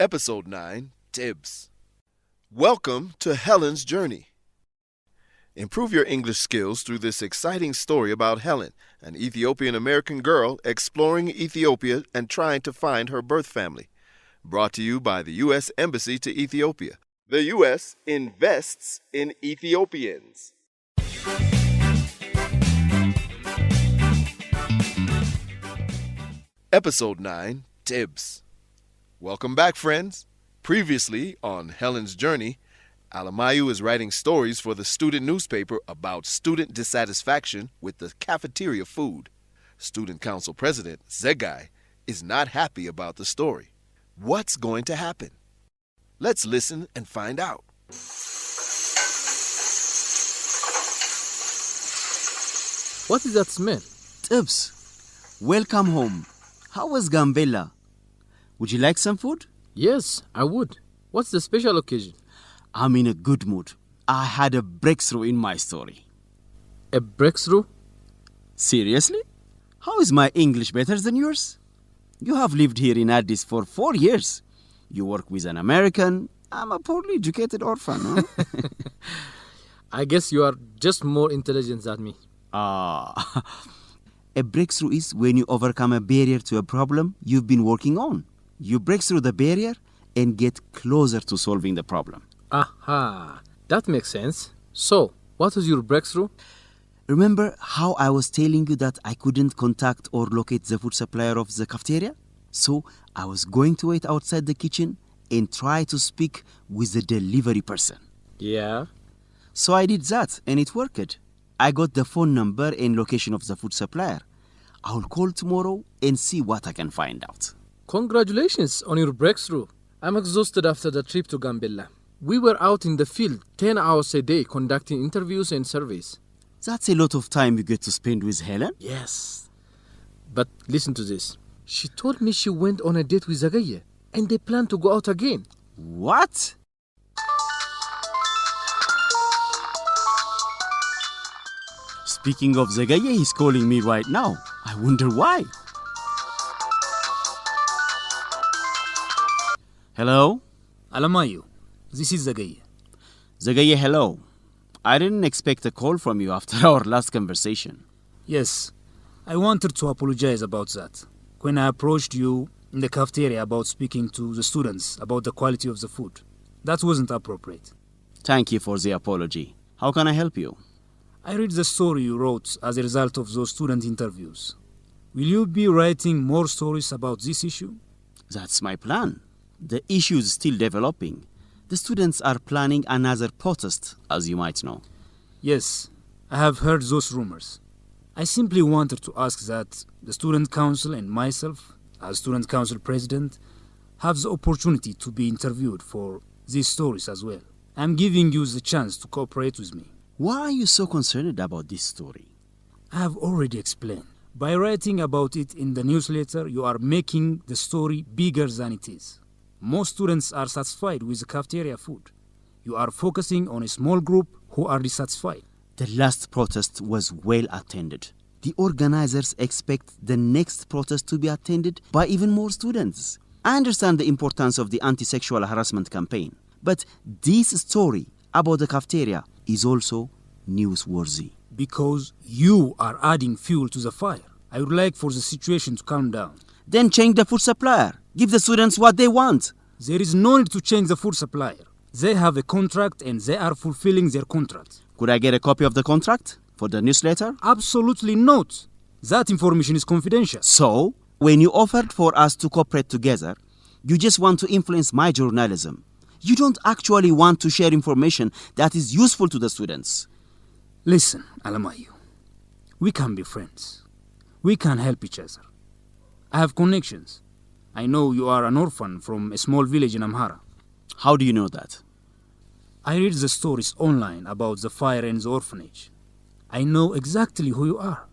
Episode 9, Tips. Welcome to Helen's Journey. Improve your English skills through this exciting story about Helen, an Ethiopian-American girl exploring Ethiopia and trying to find her birth family. Brought to you by the U.S. Embassy to Ethiopia. The U.S. invests in Ethiopians. Episode 9, Tips. Welcome back, friends. Previously on Helen's Journey, Alamayu is writing stories for the student newspaper about student dissatisfaction with the cafeteria food. Student Council President Zegai is not happy about the story. What's going to happen? Let's listen and find out. What is that smell? Tips, welcome home. How was Gambella? Would you like some food? Yes, I would. What's the special occasion? I'm in a good mood. I had a breakthrough in my story. A breakthrough? Seriously? How is my English better than yours? You have lived here in Addis for 4 years. You work with an American. I'm a poorly educated orphan, huh? I guess you are just more intelligent than me. A breakthrough is when you overcome a barrier to a problem you've been working on. You break through the barrier and get closer to solving the problem. Aha, that makes sense. So, what was your breakthrough? Remember how I was telling you that I couldn't contact or locate the food supplier of the cafeteria? So, I was going to wait outside the kitchen and try to speak with the delivery person. Yeah? So I did that and it worked. I got the phone number and location of the food supplier. I'll call tomorrow and see what I can find out. Congratulations on your breakthrough. I'm exhausted after the trip to Gambella. We were out in the field 10 hours a day conducting interviews and surveys. That's a lot of time you get to spend with Helen. Yes. But listen to this. She told me she went on a date with Zagaye and they plan to go out again. What? Speaking of Zagaye, he's calling me right now. I wonder why. Hello? Alamayu, this is Zagaye. Zagaye, hello. I didn't expect a call from you after our last conversation. Yes, I wanted to apologize about that. When I approached you in the cafeteria about speaking to the students about the quality of the food, that wasn't appropriate. Thank you for the apology. How can I help you? I read the story you wrote as a result of those student interviews. Will you be writing more stories about this issue? That's my plan. The issue is still developing. The students are planning another protest, as you might know. Yes, I have heard those rumors. I simply wanted to ask that the student council and myself, as student council president, have the opportunity to be interviewed for these stories as well. I'm giving you the chance to cooperate with me. Why are you so concerned about this story? I have already explained. By writing about it in the newsletter, you are making the story bigger than it is. Most students are satisfied with the cafeteria food. You are focusing on a small group who are dissatisfied. The last protest was well attended. The organizers expect the next protest to be attended by even more students. I understand the importance of the anti-sexual harassment campaign, but this story about the cafeteria is also newsworthy. Because you are adding fuel to the fire. I would like for the situation to calm down. Then change the food supplier. Give the students what they want. There is no need to change the food supplier. They have a contract and they are fulfilling their contract. Could I get a copy of the contract for the newsletter? Absolutely not. That information is confidential. So, when you offered for us to cooperate together, you just want to influence my journalism. You don't actually want to share information that is useful to the students. Listen, Alamayu. We can be friends. We can help each other. I have connections. I know you are an orphan from a small village in Amhara. How do you know that? I read the stories online about the fire in the orphanage. I know exactly who you are.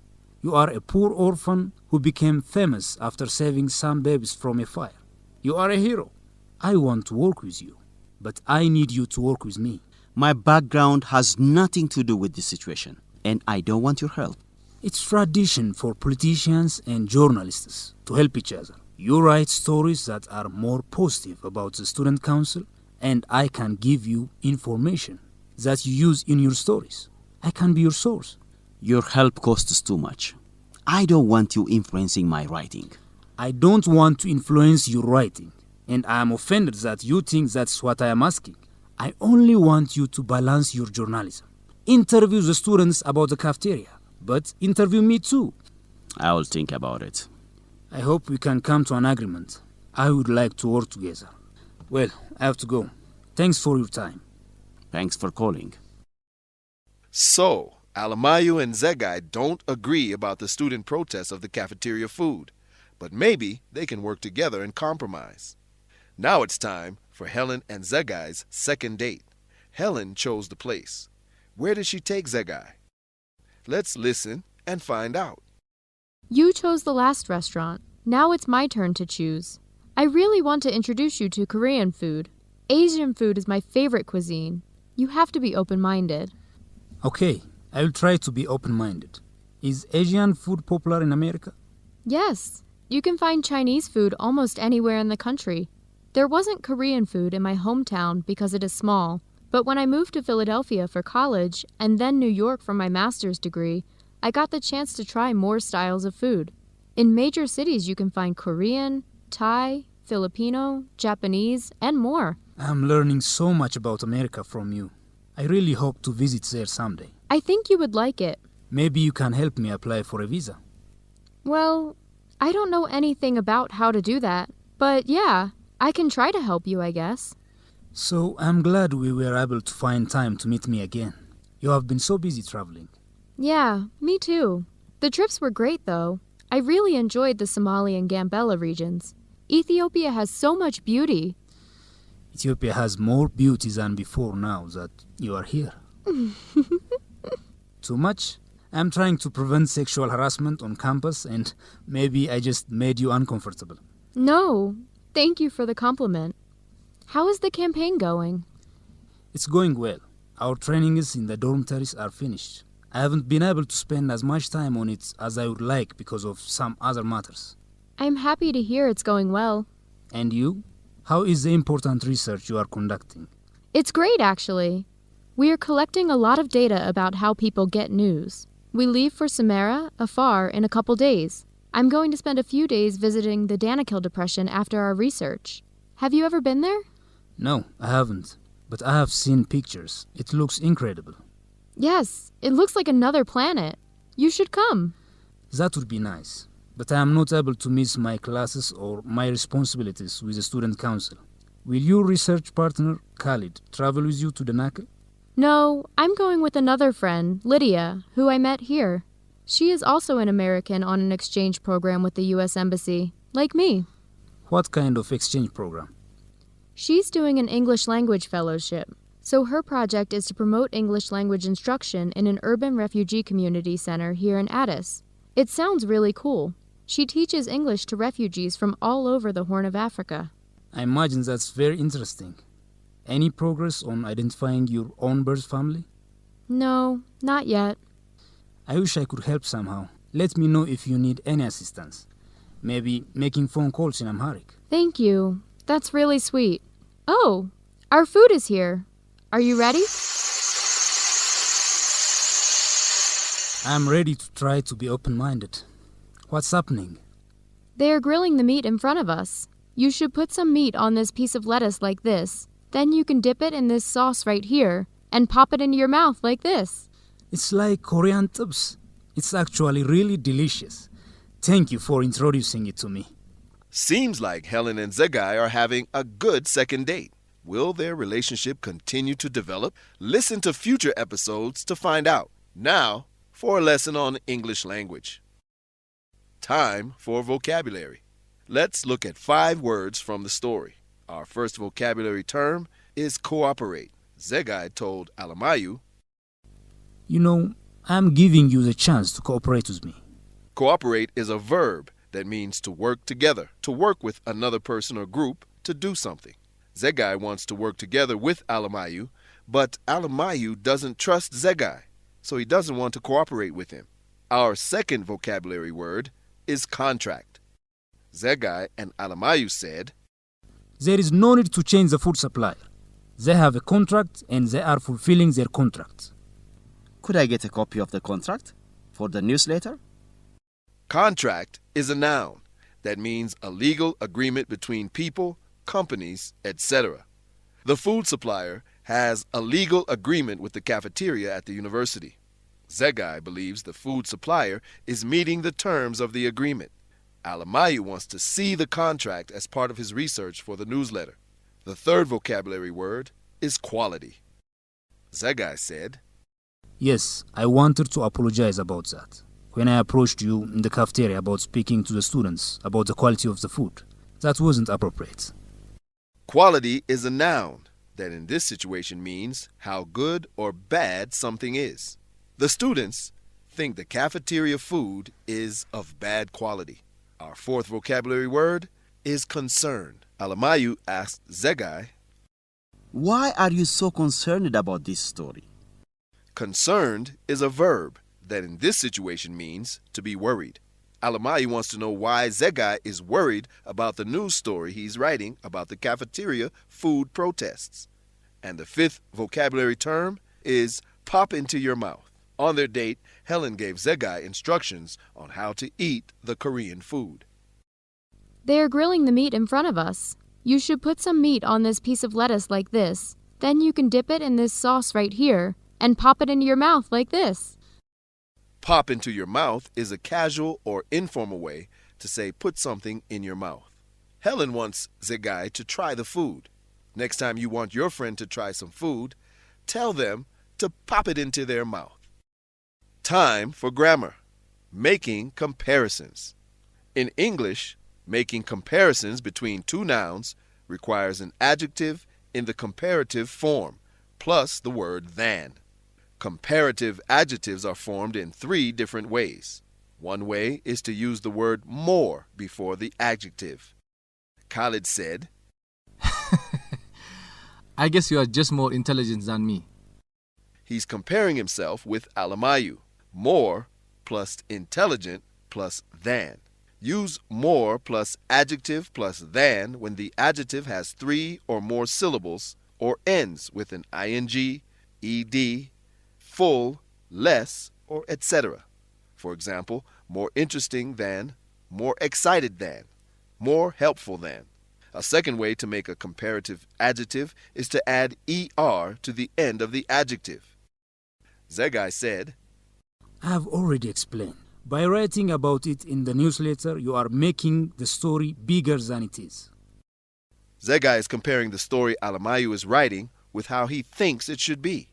You are a poor orphan who became famous after saving some babies from a fire. You are a hero. I want to work with you, but I need you to work with me. My background has nothing to do with this situation, and I don't want your help. It's tradition for politicians and journalists to help each other. You write stories that are more positive about the student council, and I can give you information that you use in your stories. I can be your source. Your help costs too much. I don't want you influencing my writing. I don't want to influence your writing, and I am offended that you think that's what I am asking. I only want you to balance your journalism. Interview the students about the cafeteria, but interview me too. I'll think about it. I hope we can come to an agreement. I would like to work together. Well, I have to go. Thanks for your time. Thanks for calling. So, Alamayu and Zegai don't agree about the student protests of the cafeteria food, but maybe they can work together and compromise. Now it's time for Helen and Zegai's second date. Helen chose the place. Where did she take Zegai? Let's listen and find out. You chose the last restaurant. Now it's my turn to choose. I really want to introduce you to Korean food. Asian food is my favorite cuisine. You have to be open-minded. Okay, I will try to be open-minded. Is Asian food popular in America? Yes, you can find Chinese food almost anywhere in the country. There wasn't Korean food in my hometown because it is small, but when I moved to Philadelphia for college and then New York for my master's degree, I got the chance to try more styles of food. In major cities you can find Korean, Thai, Filipino, Japanese, and more. I'm learning so much about America from you. I really hope to visit there someday. I think you would like it. Maybe you can help me apply for a visa. Well, I don't know anything about how to do that, but yeah, I can try to help you, I guess. So I'm glad we were able to find time to meet me again. You have been so busy traveling. Yeah, me too. The trips were great, though. I really enjoyed the Somali and Gambella regions. Ethiopia has so much beauty. Ethiopia has more beauty than before now that you are here. Too much? I'm trying to prevent sexual harassment on campus and maybe I just made you uncomfortable. No, thank you for the compliment. How is the campaign going? It's going well. Our trainings in the dormitories are finished. I haven't been able to spend as much time on it as I would like because of some other matters. I'm happy to hear it's going well. And you? How is the important research you are conducting? It's great, actually. We are collecting a lot of data about how people get news. We leave for Samara, Afar, in a couple days. I'm going to spend a few days visiting the Danakil Depression after our research. Have you ever been there? No, I haven't. But I have seen pictures. It looks incredible. Yes, it looks like another planet. You should come. That would be nice. But I am not able to miss my classes or my responsibilities with the student council. Will your research partner, Khalid, travel with you to the Danakil? No, I'm going with another friend, Lydia, who I met here. She is also an American on an exchange program with the U.S. Embassy, like me. What kind of exchange program? She's doing an English language fellowship, so her project is to promote English language instruction in an urban refugee community center here in Addis. It sounds really cool. She teaches English to refugees from all over the Horn of Africa. I imagine that's very interesting. Any progress on identifying your own birth family? No, not yet. I wish I could help somehow. Let me know if you need any assistance. Maybe making phone calls in Amharic. Thank you. That's really sweet. Oh, our food is here. Are you ready? I'm ready to try to be open-minded. What's happening? They are grilling the meat in front of us. You should put some meat on this piece of lettuce like this. Then you can dip it in this sauce right here and pop it into your mouth like this. It's like Korean tubs. It's actually really delicious. Thank you for introducing it to me. Seems like Helen and Zegai are having a good second date. Will their relationship continue to develop? Listen to future episodes to find out. Now, for a lesson on English language. Time for vocabulary. Let's look at 5 words from the story. Our first vocabulary term is cooperate. Zegai told Alamayu, You know, I'm giving you the chance to cooperate with me. cooperate is a verb that means to work together, to work with another person or group to do something. Zegai wants to work together with Alamayu, but Alamayu doesn't trust Zegai, so he doesn't want to cooperate with him. Our second vocabulary word is contract. Zegai and Alamayu said, There is no need to change the food supplier. They have a contract and they are fulfilling their contract. Could I get a copy of the contract for the newsletter? Contract is a noun that means a legal agreement between people, companies, etc. The food supplier has a legal agreement with the cafeteria at the university. Zegai believes the food supplier is meeting the terms of the agreement. Alamayu wants to see the contract as part of his research for the newsletter. The third vocabulary word is quality. Zegai said, Yes, I wanted to apologize about that. When I approached you in the cafeteria about speaking to the students about the quality of the food, that wasn't appropriate. Quality is a noun that in this situation means how good or bad something is. The students think the cafeteria food is of bad quality. Our fourth vocabulary word is concerned. Alamayu asked Zegai, Why are you so concerned about this story? Concerned is a verb that in this situation means to be worried. Alamayu wants to know why Zegai is worried about the news story he's writing about the cafeteria food protests. And the fifth vocabulary term is pop into your mouth. On their date, Helen gave Zegai instructions on how to eat the Korean food. They are grilling the meat in front of us. You should put some meat on this piece of lettuce like this. Then you can dip it in this sauce right here and pop it into your mouth like this. Pop into your mouth is a casual or informal way to say put something in your mouth. Helen wants Zegai to try the food. Next time you want your friend to try some food, tell them to pop it into their mouth. Time for grammar. Making comparisons. In English, making comparisons between two nouns requires an adjective in the comparative form, plus the word than. Comparative adjectives are formed in three different ways. One way is to use the word more before the adjective. Khalid said, I guess you are just more intelligent than me. He's comparing himself with Alamayu. More plus intelligent plus than. Use more plus adjective plus than when the adjective has three or more syllables or ends with an ing, ed, full, less, or etc. For example, more interesting than, more excited than, more helpful than. A second way to make a comparative adjective is to add er to the end of the adjective. Zegai said, I have already explained. By writing about it in the newsletter, you are making the story bigger than it is. Zegai is comparing the story Alamayu is writing with how he thinks it should be.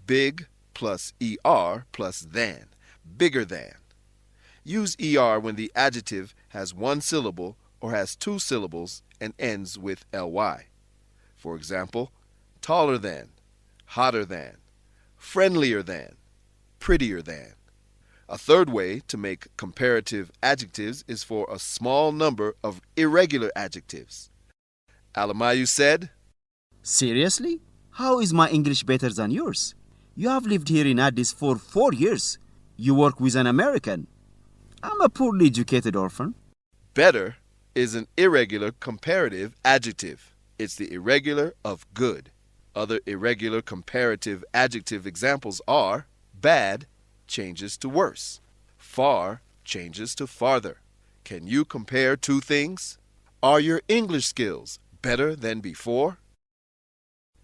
Big plus er plus than. Bigger than. Use er when the adjective has one syllable or has two syllables and ends with ly. For example, taller than, hotter than, friendlier than, prettier than. A third way to make comparative adjectives is for a small number of irregular adjectives. Alamayu said, Seriously? How is my English better than yours? You have lived here in Addis for 4 years. You work with an American. I'm a poorly educated orphan. Better is an irregular comparative adjective. It's the irregular of good. Other irregular comparative adjective examples are bad changes to worse. Far changes to farther. Can you compare two things? Are your English skills better than before?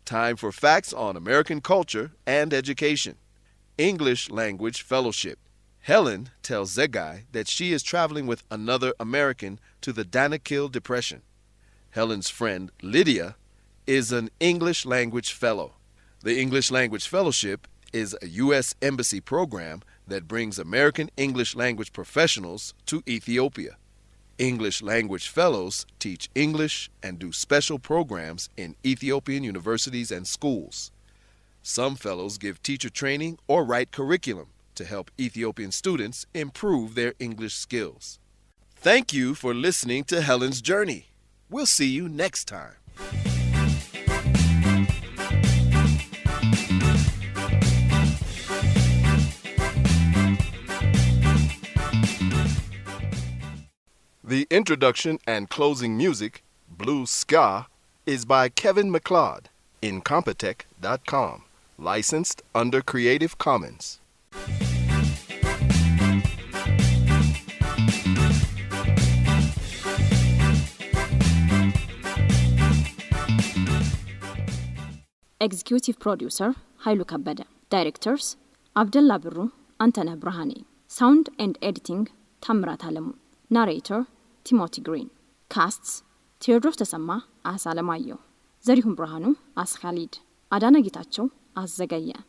Time for facts on American culture and education. English Language Fellowship. Helen tells Zegai that she is traveling with another American to the Danakil Depression. Helen's friend Lydia is an English Language Fellow. The English Language Fellowship is a U.S. Embassy program that brings American English language professionals to Ethiopia. English Language Fellows teach English and do special programs in Ethiopian universities and schools. Some fellows give teacher training or write curriculum to help Ethiopian students improve their English skills. Thank you for listening to Helen's Journey. We'll see you next time. The introduction and closing music, Blue Ska, is by Kevin MacLeod. Incompetech.com. Licensed under Creative Commons. Executive Producer Hailu Kabada. Directors Abdullah Birru, Antaneh Brahani. Sound and Editing Tamrat Alamu. Narrator Timothy Green. Casts Theodros Tasama as Alamayo. Zarihum Brahanu as Khalid. Adana Gitacho as Zagaya.